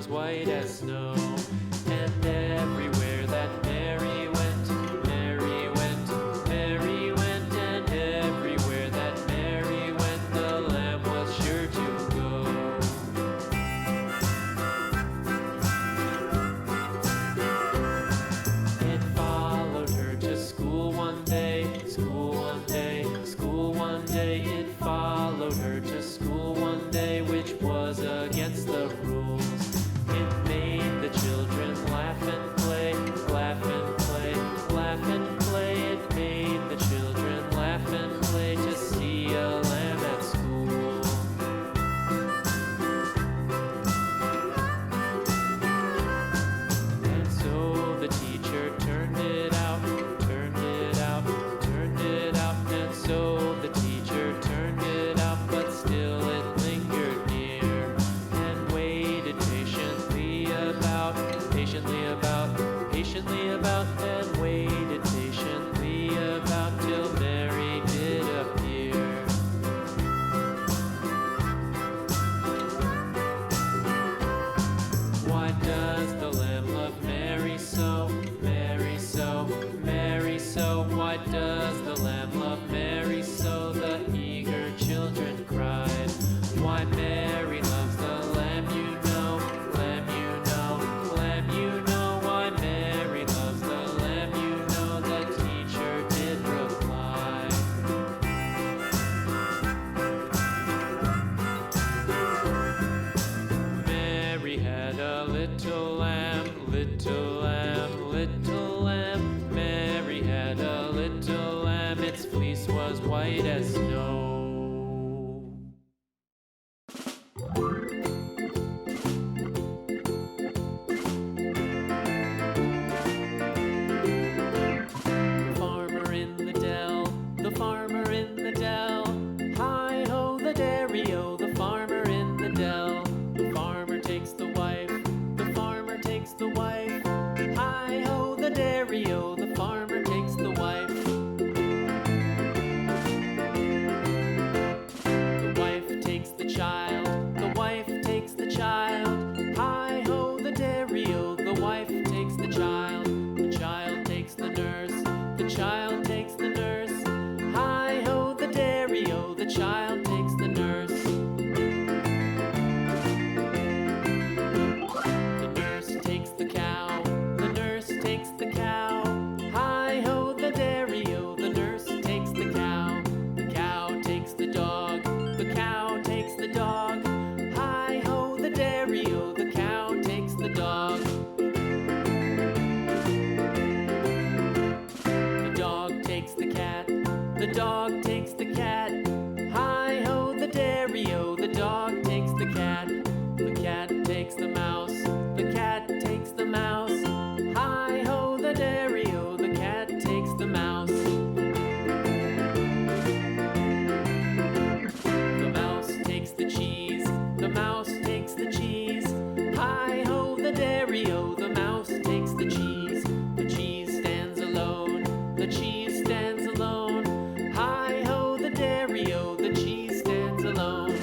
white as snow. And everywhere that Mary went, Mary went, Mary went, and everywhere that Mary went, the lamb was sure to go. It followed her to school one day, school one day, school one day. It followed her to school one day, which was against the rules. It made the children laugh and play, laugh and play, laugh and play. It made the children laugh and play to see a lamb at school. And so the teacher turned it out, turned it out, turned it out. And so the teacher turned it out, but still it lingered near and waited patiently about, patiently about, patiently about, and waited patiently about till Mary did appear. Why does the lamb love Mary so, Mary so, Mary so? Why does the lamb love Mary so? The eager children cried. Why Mary loves the lamb, you know, lamb, you know, lamb, you know. Why Mary loves the lamb, you know, the teacher did reply. Mary had a little lamb, little lamb, little lamb. Mary had a little lamb, its fleece was white as snow. The farmer in the dell, the farmer in the dell. Hi-ho, the dairy-o, the farmer in the dell. The farmer takes the wife, the farmer takes the wife. Hi-ho, the dairy-o, the farmer takes the wife. The wife takes the child, the wife takes the child. Hi-ho, the dairy-o, the wife takes the child. The child takes the nurse, the child takes the nurse. Hi-ho, the dairy-o, the child takes the nurse. The nurse takes the cow, the nurse takes the cow. Hi-ho, the dairy-o, the nurse takes the cow. The cow takes the dog, the cow takes the dog. Hi-ho, the dairy-o, the cow takes the dog. The dog takes the cat, the dog takes the cat. Hi-ho, the dairy-o, the dog takes the cat. The cat takes the mouse, the cat takes the mouse. Hi-ho, the dairy-o, the cat takes the mouse. The mouse takes the cheese, the mouse takes the cheese. Hi-ho, the dairy-o, the mouse takes the cheese. The cheese stands alone, the cheese stands alone. Hi-ho, the dairy-o, the cheese stands alone.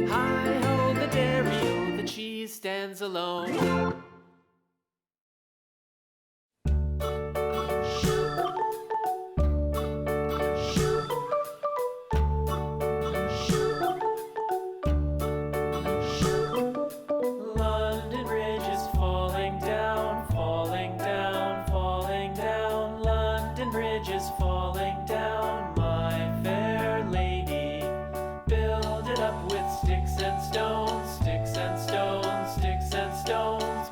Hi-ho, the dairy-o, the cheese stands alone. London Bridge is falling down, falling down, falling down. London Bridge is falling down, my fair lady. Build it up with sticks and stones, sticks and stones, sticks and stones.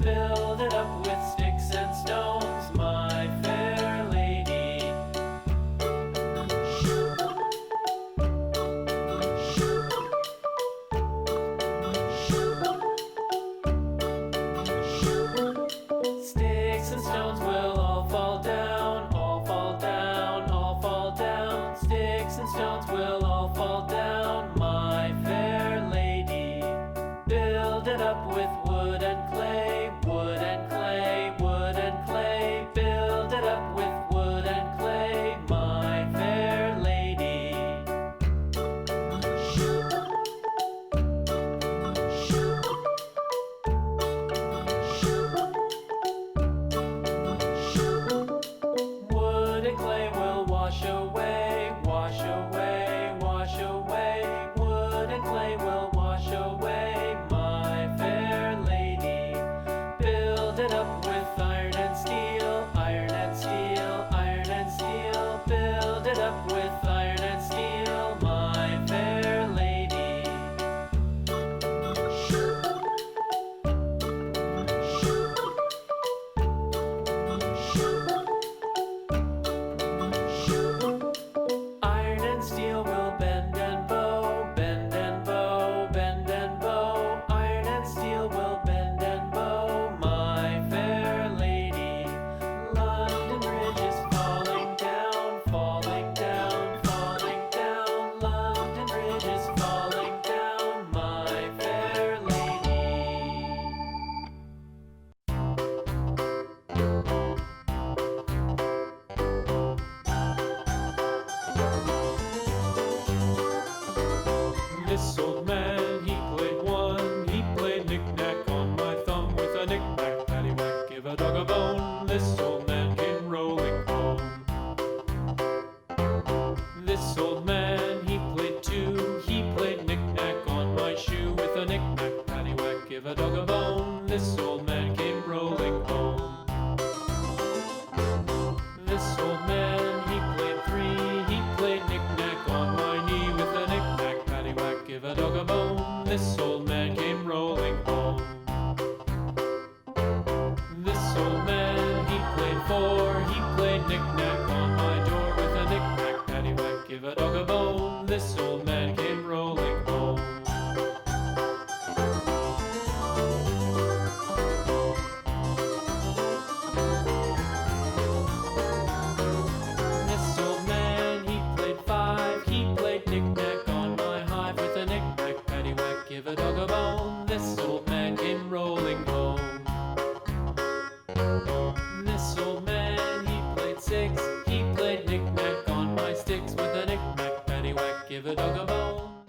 This old man, he played one. He played knick-knack on my thumb with a knick-knack, paddywhack, give a dog a bone. This old man came rolling home. This old man, he played two. He played knick-knack on my shoe with a knick-knack, paddywhack, give a dog a bone. This old man came rolling home. This old man, he played three. He played knick-knack on my knee with a knick-knack, paddywhack, give a dog a bone. This old man came rolling home. This old man, he played four. He played knick-knack on my door with a knick-knack, paddywhack, give a dog a bone. This old man came rolling